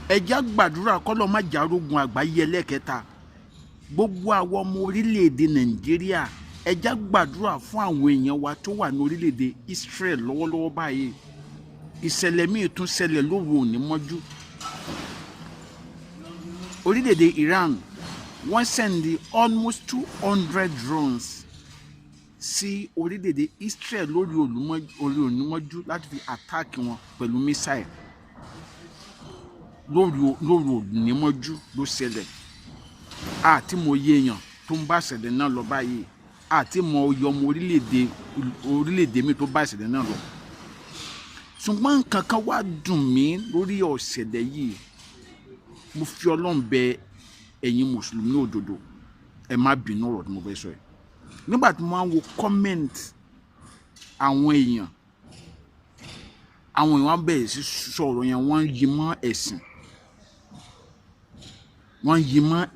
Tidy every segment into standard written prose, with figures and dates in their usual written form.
ẹ jẹ́ gbàdúrà kọ́lọ́ má járógun àgbáyé ẹlẹ́kẹta. Gbogbo àwọn ọmọ orílẹ̀-èdè Nàìjíríà ẹ jẹ́ gbàdúrà fún àwọn èèyàn wa tó wà ní orílẹ̀-èdè Israel lọ́wọ́lọ́wọ́ báyìí. Ìṣẹ̀lẹ̀ míì tún ṣẹlẹ̀ lóru òní mọ́jú. Orílẹ̀-èdè Iran wọ́n sẹ́ndí almost 200 drones sí orílẹ̀-èdè Israel lórí òní mọ́jú láti fi attack wọn pẹ̀lú missile. Lórí òní mọ́jú ló ṣẹlẹ̀. Àti mo yé èèyàn tó ń bá ṣẹlẹ̀ náà lọ báyìí, àti mo yọ ọmọ orílẹ̀-èdè mi tó bá ṣẹlẹ̀ náà lọ. Ṣùgbọ́n nǹkan kan wá dùn mí lórí ọ̀ṣẹ̀lẹ̀ yìí. Mo fi Ọlọ́run bẹ ẹ̀yin mùsùlùmí òdodo, ẹ má bínú ọ̀rọ̀ tí mo fẹ́ sọ yìí. Nígbà tí mo máa ń wo comment àwọn èèyàn wá bẹ̀rẹ̀ sí sọ̀rọ̀ yẹn, wọ́n yí mọ́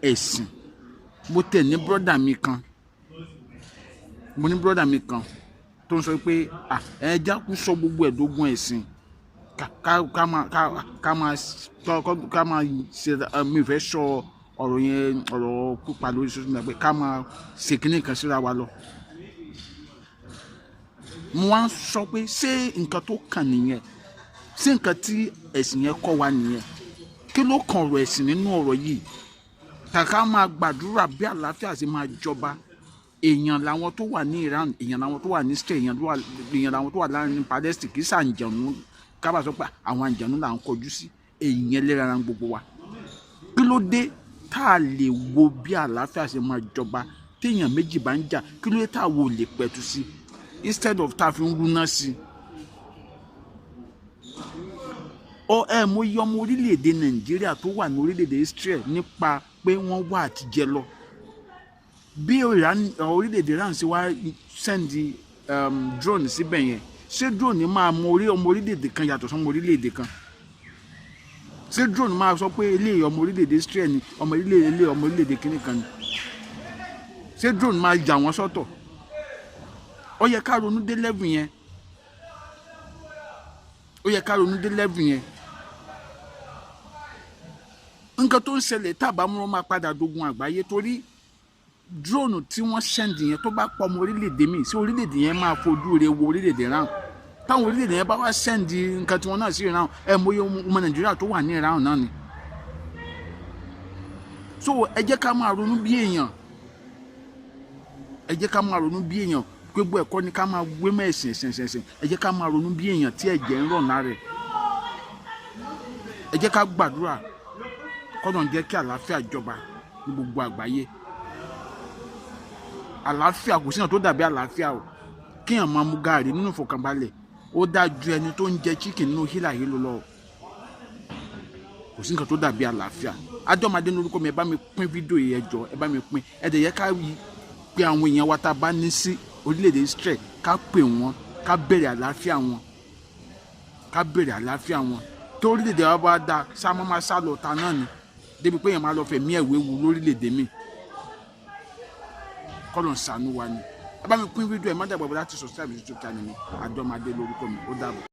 ẹ̀sìn. Mo tẹ̀ ní brọ́dà mi kan tó ń sọ pé ẹ jákú sọ gbogbo ẹ̀dógún ẹ̀sìn ká máa ṣe mi fẹ́ sọ ọ̀rọ̀ yẹn, ọ̀rọ̀ pípa lórí social media, pé ká máa ṣe kíní kan síra wa lọ. Mo wá ń sọ pé ṣé nǹkan tó kàn nìyẹn? Ṣé nǹkan tí ẹ̀sìn yẹn kọ́ wa nìyẹn? Kí ló kan ọ̀rọ̀ ẹ̀sìn nínú ọ̀rọ̀ yìí? Kàkà máa gbàdúrà bí àlàáfíà ṣe máa jọba. Èèyàn làwọn tó wà ní Iran, èèyàn làwọn tó wà ní Israel, èèyàn làwọn tó wà láàrin Palestine, kì í ṣàǹjẹ̀nú kábà sọ pé àwọn àǹjẹ̀nú là ń kọjú sí. Èèyàn lẹ́ra gbogbo wa. Kí ló dé tá a lè wo bí àlàáfíà ṣe máa jọba téèyàn méjì bá ń jà? Kí ló dé tá a wo lè pẹ̀tù sí instead of tá a fi ń rúná sí? Mo yọ ọmọ orílẹ̀-èdè Nàìjíríà tó wà ní orílẹ̀-èdè Israel nípa pé wọ́n wà àtijẹ́ lọ. Bí orílẹ̀-èdè Iran ṣe wá sẹ́ndì drone síbẹ̀ yẹn, ṣé drone máa mọ ọmọ orílẹ̀-èdè kan yàtọ̀ sọ́mọ orílẹ̀-èdè kan? Ṣé drone máa sọ pé eléyìí ọmọ orílẹ̀-èdè Israel ni, ọmọ orílẹ̀-èdè kìíní kan ni? Ṣé drone máa jà wọ́n sọ́tọ̀? Ó yẹ ká ronú dé level yẹn. Nǹkan tó ń ṣẹlẹ̀ tábàámú máa padà dogun àgbáyé, torí drone tí wọ́n sẹ́ndì yẹn tó bá pọ̀ ọmọ orílẹ̀-èdè míì, sí orílẹ̀-èdè yẹn máa fojú rẹ̀ wo orílẹ̀-èdè Iran. Táwọn orílẹ̀-èdè yẹn bá wá sẹ́ndì nǹkan tí wọ́n náà sí Iran, mọ iye ọmọ Nàìjíríà tó wà ní Iran náà ni. So ẹ jẹ́ ká máa ronú bí èèyàn. Gbogbo ẹ̀kọ́ ni ká máa gbé mọ́ ẹ̀sìn. Ẹ jẹ́ ká máa ronú bí èèyàn tí ẹ̀jẹ̀ ń rọ̀ lára rẹ̀. Ẹ jẹ́ ká gbàdúrà kọ́nà jẹ́ kí àlàáfíà jọba ní gbogbo àgbáyé. Àlàáfíà kò sí nǹkan tó dàbí àlàáfíà o. Kéèyàn máa mu gààrí nínú ìfọ̀kànbalẹ̀ ó dájú ẹni tó ń jẹ chicken nínú hílàhílo lọ. Kò sí nǹkan tó dàbí àlàáfíà. Adọ́madé lórúkọ mi, ẹ bá mi pín fídíò yìí, ẹ jọ̀ọ́ ẹ bá mi pín. Ẹ dẹ̀ yẹ ká pe àwọn èèyàn wa tá a bá ní sí orílẹ̀-èdè Israel, ká pè wọ́n, ká bẹ̀rẹ̀ àlàáfíà wọn. Tó orílẹ̀-èdè wa bá dáa, sáà máa sá lọ ta náà ni. Débi pé èèyàn máa lọ fẹ̀mí ẹ̀wé wu lórílẹ̀-èdè mi. Kọ́lọ̀ ń ṣàánú wa ni. Ẹ bá mi pín fídíò ẹ̀, má dàgbà láti subscribe sí YouTube channel mi. Adọ́madé lórúkọ mi, ó dàbọ̀.